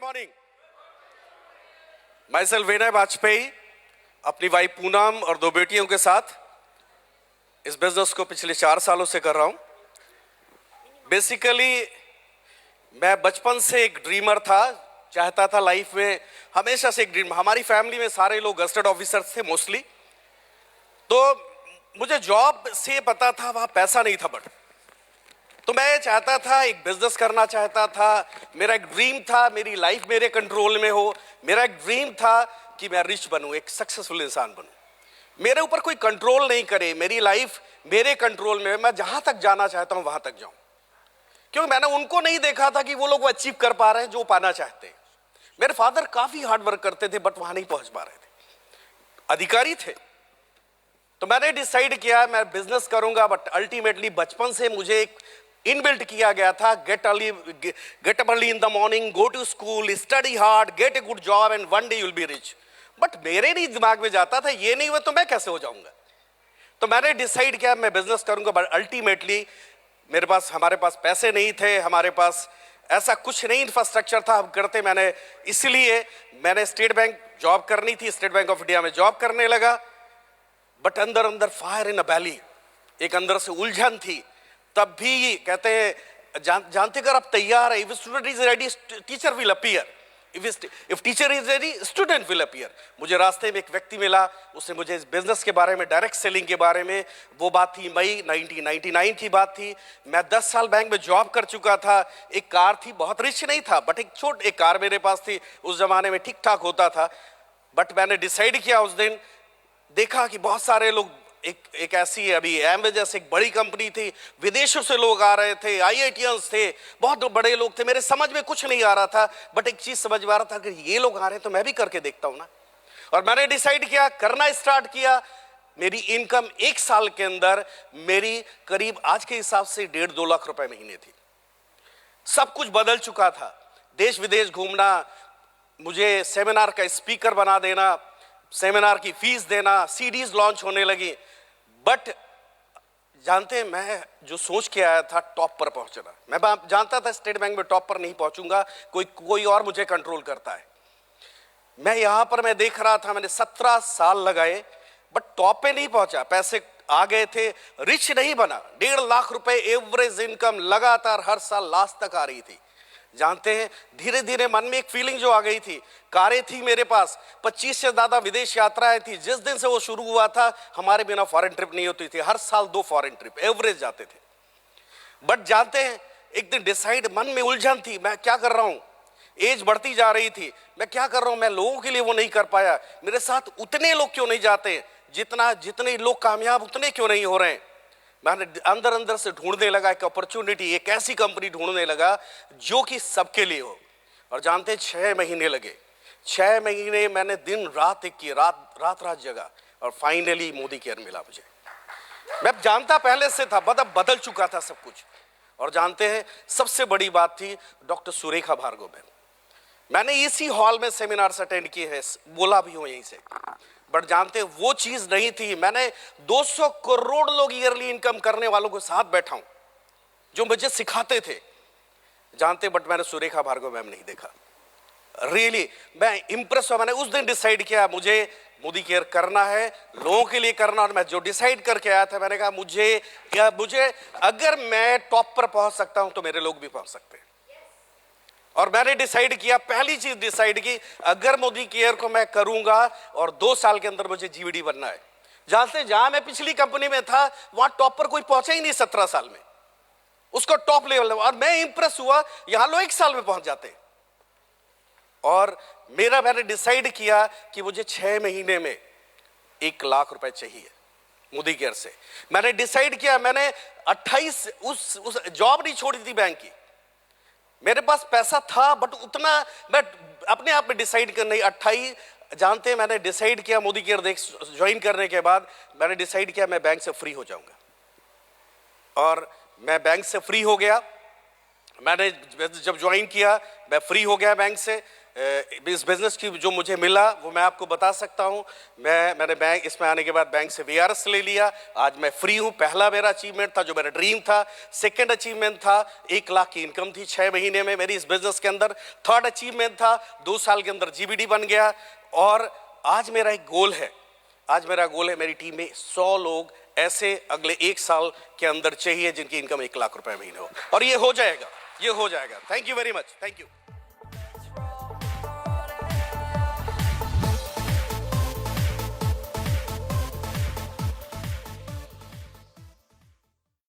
Morning. My self विनय वाजपेयी अपनी wife Poonam और 2 बेटियों के साथ इस बिजनेस को पिछले 4 सालों से कर रहा हूं। बेसिकली मैं बचपन से एक ड्रीमर था, चाहता था लाइफ में हमेशा से एक ड्रीम। हमारी फैमिली में सारे लोग गजेटेड ऑफिसर्स थे मोस्टली, तो मुझे जॉब से पता था वहां पैसा नहीं था, बट तो मैं चाहता था एक बिजनेस करना चाहता था। मेरा एक ड्रीम था मेरी लाइफ मेरे कंट्रोल में हो। मेरा एक ड्रीम था कि मैं रिच बनूं, एक सक्सेसफुल इंसान बनूं, मेरे ऊपर कोई कंट्रोल नहीं करे, मेरी लाइफ मेरे कंट्रोल में, मैं जहां तक जाना चाहता हूं वहां तक जाऊं। क्योंकि मैंने उनको नहीं देखा था कि वो लोग अचीव कर पा रहे हैं जो पाना चाहते हैं। मेरे फादर काफी हार्ड वर्क करते थे बट वहां नहीं पहुंच पा रहे थे, अधिकारी थे। तो मैंने डिसाइड किया मैं बिजनेस करूंगा, बट अल्टीमेटली बचपन से मुझे एक इनबिल्ट किया गया था, get up early in the morning, go to school, study hard, get a good job and one day you will be rich. But मेरे नहीं दिमाग में जाता था ये नहीं हुआ तो मैं कैसे हो जाऊंगा। तो मैंने डिसाइड किया मैं बिजनेस करूंगा, बट अल्टीमेटली हमारे पास पैसे नहीं थे, हमारे पास ऐसा कुछ नहीं इंफ्रास्ट्रक्चर था हम करते। इसलिए मैंने स्टेट बैंक जॉब करनी थी, स्टेट बैंक ऑफ इंडिया में जॉब करने लगा। बट अंदर अंदर फायर इन अ बैली, एक अंदर से उलझन थी। तब भी कहते हैं जानते अगर आप तैयार है, if student is ready teacher will appear, if teacher is ready student will appear. मुझे रास्ते में एक व्यक्ति मिला, उसने मुझे इस बिजनेस के बारे में, डायरेक्ट सेलिंग के बारे में, वो बात थी मई 1999 की बात थी। मैं 10 साल बैंक में जॉब कर चुका था। एक कार थी, बहुत रिच नहीं था बट एक कार मेरे पास थी, उस जमाने में ठीक ठाक होता था। बट मैंने डिसाइड किया उस दिन, देखा कि बहुत सारे लोग, एक ऐसी अभी एमवे जैसे एक बड़ी कंपनी थी, विदेशों से लोग आ रहे थे, आईआईटीएंस थे, बहुत बड़े लोग थे। मेरे समझ में कुछ नहीं आ रहा था, बट एक चीज समझ में आ रहा था कि ये लोग आ रहे हैं तो मैं भी करके देखता हूं ना। और मैंने डिसाइड किया, करना स्टार्ट किया। मेरी इनकम 1 साल के अंदर मेरी करीब आज के हिसाब से 1.5-2 लाख रुपए महीने थी। सब कुछ बदल चुका था, देश विदेश घूमना, मुझे सेमिनार का स्पीकर बना देना, सेमिनार की फीस देना, सीडीज लॉन्च होने लगी। बट जानते हैं मैं जो सोच के आया था टॉप पर पहुंचना, मैं जानता था स्टेट बैंक में टॉप पर नहीं पहुंचूंगा, कोई और मुझे कंट्रोल करता है। मैं यहां पर मैं देख रहा था, मैंने 17 साल लगाए बट टॉप पे नहीं पहुंचा। पैसे आ गए थे, रिच नहीं बना। 1.5 लाख रुपए एवरेज इनकम लगातार हर साल लास्ट तक आ रही थी। जानते हैं धीरे धीरे मन में एक फीलिंग जो आ गई थी, कारें थी मेरे पास, 25 से ज्यादा विदेश यात्राएं थी। जिस दिन से वो शुरू हुआ था हमारे बिना फॉरेन ट्रिप नहीं होती थी, हर साल 2 फॉरेन ट्रिप एवरेज जाते थे। बट जानते हैं एक दिन डिसाइड, मन में उलझन थी, मैं क्या कर रहा हूं। एज बढ़ती जा रही थी, मैं क्या कर रहा हूं, मैं लोगों के लिए वो नहीं कर पाया। मेरे साथ उतने लोग क्यों नहीं जाते, जितने लोग कामयाब उतने क्यों नहीं हो रहे हैं। मैंने अंदर अंदर से ढूंढने लगा एक अपॉर्चुनिटी, एक ऐसी कंपनी ढूंढने लगा जो कि सबके लिए हो। और जानते हैं 6 महीने लगे। 6 महीने मैंने दिन रात एक की, रात जगह, और फाइनली मोदी केयर मिला मुझे। मैं जानता पहले से था, बदल चुका था सब कुछ। और जानते हैं सबसे बड़ी बात थी डॉक्टर सुरेखा भार्गव मैम। मैंने इसी हॉल में सेमिनार्स अटेंड किए हैं, बोला भी हूं यहीं से। बट जानते वो चीज नहीं थी, मैंने 200 करोड़ लोग ईयरली इनकम करने वालों के साथ बैठा हूं जो मुझे सिखाते थे। जानते बट मैंने सुरेखा भार्गव मैम नहीं देखा। रियली मैं इंप्रेस हुआ। मैंने उस दिन डिसाइड किया मुझे मोदी केयर करना है, लोगों के लिए करना। और मैं जो डिसाइड करके आया था, मैंने कहा मुझे अगर मैं टॉप पर पहुंच सकता हूं तो मेरे लोग भी पहुंच सकते हैं। और मैंने डिसाइड किया, पहली चीज डिसाइड की, अगर मोदी केयर को मैं करूंगा और 2 साल के अंदर मुझे जीवीडी बनना है। जहां मैं पिछली कंपनी में था वहां टॉप पर कोई पहुंचा ही नहीं 17 साल में, उसको टॉप लेवल। और मैं इंप्रेस हुआ, यहां लोग 1 साल में पहुंच जाते। और मैंने डिसाइड किया कि मुझे 6 महीने में 1 लाख रुपए चाहिए मोदी केयर से। मैंने डिसाइड किया, मैंने 28 उस जॉब नहीं छोड़ी थी बैंक की। मेरे पास पैसा था बट उतना मैं अपने आप में डिसाइड कर नहीं। 28 जानते हैं मैंने डिसाइड किया मोदी केयर ज्वाइन करने के बाद, मैंने डिसाइड किया मैं बैंक से फ्री हो जाऊंगा। और मैं बैंक से फ्री हो गया। मैंने जब ज्वाइन किया मैं फ्री हो गया बैंक से। इस बिजनेस की जो मुझे मिला वो मैं आपको बता सकता हूँ। मैंने बैंक इसमें आने के बाद बैंक से वीआरएस ले लिया। आज मैं फ्री हूँ। पहला मेरा अचीवमेंट था जो मेरा ड्रीम था। सेकंड अचीवमेंट था 1 लाख की इनकम थी 6 महीने में मेरी इस बिजनेस के अंदर। थर्ड अचीवमेंट था 2 साल के अंदर जीबीडी बन गया। और आज मेरा एक गोल है, मेरी टीम में 100 लोग ऐसे अगले 1 साल के अंदर चाहिए जिनकी इनकम 1 लाख रुपए महीने हो, और ये हो जाएगा। Thank you very much. Thank you.